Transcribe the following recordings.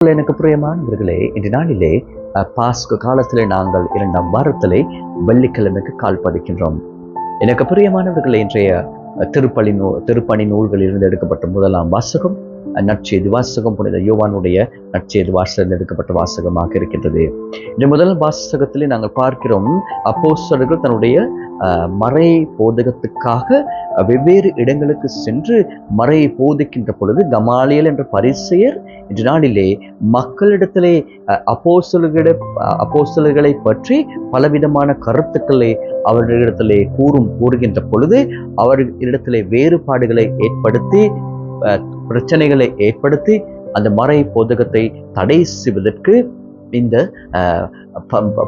எனக்கு பிரியமானவர்களே, இன்று நாளிலே பாஸ்கு காலத்திலே நாங்கள் 2ஆம் வாரத்திலே வெள்ளிக்கிழமைக்கு கால் பதிக்கின்றோம். எனக்கு பிரியமானவர்களே, இன்றைய திருப்பணி நூல்களில் இருந்து எடுக்கப்பட்ட 1ஆம் வாசகம் நற்செய்தி வாசகம் புனித யோவானுடைய நற்செய்தி வாசகம் எடுக்கப்பட்ட வாசகமாக இருக்கின்றது. இந்த முதல் வாசகத்திலே நாங்கள் பார்க்கிறோம், அப்போஸ்தலர்கள் தன்னுடைய மறை போதகத்துக்காக வெவ்வேறு இடங்களுக்கு சென்று மறையை போதிக்கின்ற பொழுது கமாலியல் என்ற பரிசேயர் இன்று நாளிலே மக்களிடத்திலே அப்போஸ்தலர்களை பற்றி பலவிதமான கருத்துக்களை அவர்களிடத்திலே கூறுகின்ற பொழுது அவர்களிடத்திலே வேறுபாடுகளை ஏற்படுத்தி பிரச்சனைகளை ஏற்படுத்தி அந்த மறை போதகத்தை தடை செய்வதற்கு இந்த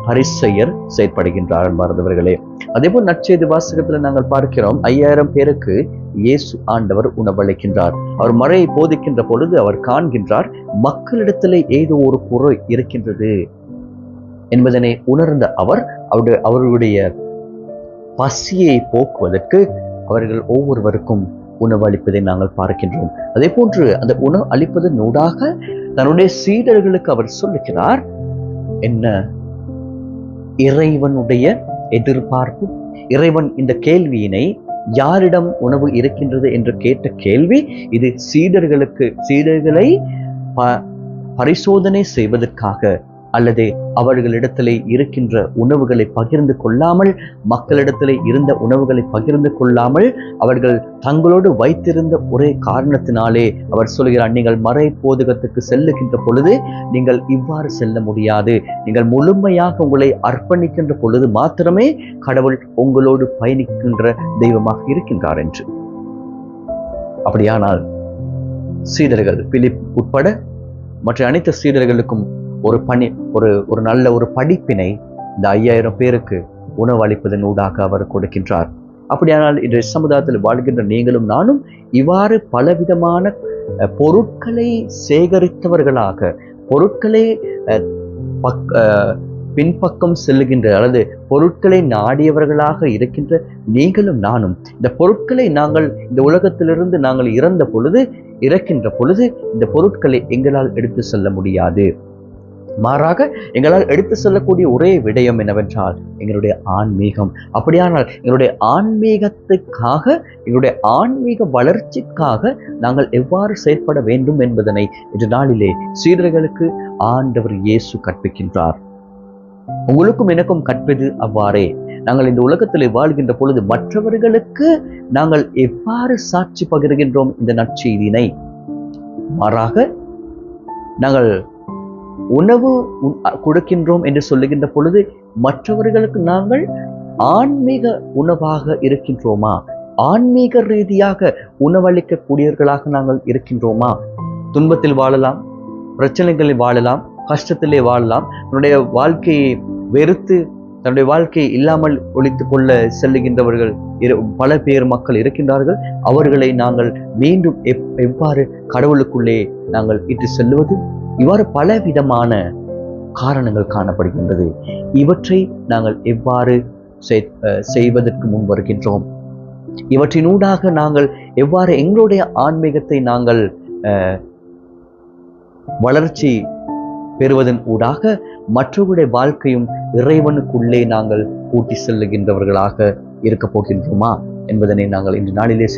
பரிசேயர் செயற்படுகின்றார் என்பவர்களே. அதேபோல் நற்செய்தி வாசகத்தில் நாங்கள் பார்க்கிறோம், 5000 பேருக்கு இயேசு ஆண்டவர் உணவளிக்கின்றார். அவர் மறையை போதிக்கின்ற பொழுது அவர் காண்கின்றார், மக்களிடத்திலே ஏதோ ஒரு குறை இருக்கின்றது என்பதனை உணர்ந்த அவர்களுடைய பசியை போக்குவதற்கு அவர்கள் ஒவ்வொருவருக்கும் உணவு அளிப்பதை நாங்கள் பார்க்கின்றோம். அதே போன்று அந்த உணவு அளிப்பதன் ஊடாக தன்னுடைய சீடர்களுக்கு அவர் சொல்லுகிறார், என்ன இறைவனுடைய எதிர்பார்ப்பு, இறைவன் இந்த கேள்வியினை யாரிடம் உணவு இருக்கின்றது என்று கேட்ட கேள்வி இது சீடர்களை பரிசோதனை செய்வதற்காக அல்லது அவர்களிடத்திலே இருக்கின்ற உணவுகளை பகிர்ந்து கொள்ளாமல், மக்களிடத்திலே இருந்த உணவுகளை பகிர்ந்து கொள்ளாமல் அவர்கள் தங்களோடு வைத்திருந்த ஒரே காரணத்தினாலே அவர் சொல்கிறார், நீங்கள் மறை போதகத்துக்கு செல்லுகின்ற பொழுது நீங்கள் இவ்வாறு செல்ல முடியாது, நீங்கள் முழுமையாக உங்களை அர்ப்பணிக்கின்ற பொழுது மாத்திரமே கடவுள் உங்களோடு பயணிக்கின்ற தெய்வமாக இருக்கின்றார் என்று. அப்படியானால் சீடர்கள் பிலிப் உட்பட மற்ற அனைத்து சீடர்களுக்கும் ஒரு நல்ல ஒரு படிப்பினை இந்த 5000 பேருக்கு உணவு அளிப்பதன் ஊடாக அவர் கொடுக்கின்றார். அப்படியானால் இன்றைய சமுதாயத்தில் வாழ்கின்ற நீங்களும் நானும் இவ்வாறு பலவிதமான பொருட்களை சேகரித்தவர்களாக, பொருட்களை பின்பக்கம் செல்லுகின்ற அல்லது பொருட்களை நாடியவர்களாக இருக்கின்ற நீங்களும் நானும் இந்த பொருட்களை நாங்கள் இந்த உலகத்திலிருந்து நாங்கள் இறக்கின்ற பொழுது இந்த பொருட்களை எங்களால் எடுத்து செல்ல முடியாது. மாறாக எங்களால் எடுத்து செல்லக்கூடிய ஒரே விடயம் என்னவென்றால் எங்களுடைய ஆன்மீகம். அப்படியானால் எங்களுடைய ஆன்மீகத்துக்காக, எங்களுடைய ஆன்மீக வளர்ச்சிக்காக நாங்கள் எவ்வாறு செயற்பட வேண்டும் என்பதனை இன்று நாளிலே சீடர்களுக்கு ஆண்டவர் இயேசு கற்பிக்கின்றார். உங்களுக்கும் எனக்கும் கற்பது அவ்வாறே. நாங்கள் இந்த உலகத்திலே வாழ்கின்ற பொழுது மற்றவர்களுக்கு நாங்கள் எவ்வாறு சாட்சி பகிர்கின்றோம் இந்த நற்செய்தியினை? மாறாக நாங்கள் உணவு கொடுக்கின்றோம் என்று சொல்லுகின்ற பொழுது மற்றவர்களுக்கு நாங்கள் ஆன்மீக உணவாக இருக்கின்றோமா? ஆன்மீக ரீதியாக உணவளிக்கக்கூடியவர்களாக நாங்கள் இருக்கின்றோமா? துன்பத்தில் வாழலாம், பிரச்சனைகளில் வாழலாம், கஷ்டத்திலே வாழலாம், தன்னுடைய வாழ்க்கையை வெறுத்து தன்னுடைய வாழ்க்கையை இல்லாமல் ஒழித்துக் கொள்ள செல்லுகின்றவர்கள் பல பேர் மக்கள் இருக்கின்றார்கள். அவர்களை நாங்கள் மீண்டும் எவ்வாறு கடவுளுக்குள்ளே நாங்கள் இட்டு செல்லுவது? இவ்வாறு பலவிதமான காரணங்கள் காணப்படுகின்றது. இவற்றை நாங்கள் எவ்வாறு செய்வதற்கு முன் வருகின்றோம்? இவற்றினூடாக நாங்கள் எவ்வாறு எங்களுடைய ஆன்மீகத்தை நாங்கள் வளர்ச்சி பெறுவதன் ஊடாக மற்றவருடைய வாழ்க்கையும் இறைவனுக்குள்ளே நாங்கள் கூட்டி செல்லுகின்றவர்களாக இருக்க போகின்றோமா என்பதனை நாங்கள் இன்று நாளிலே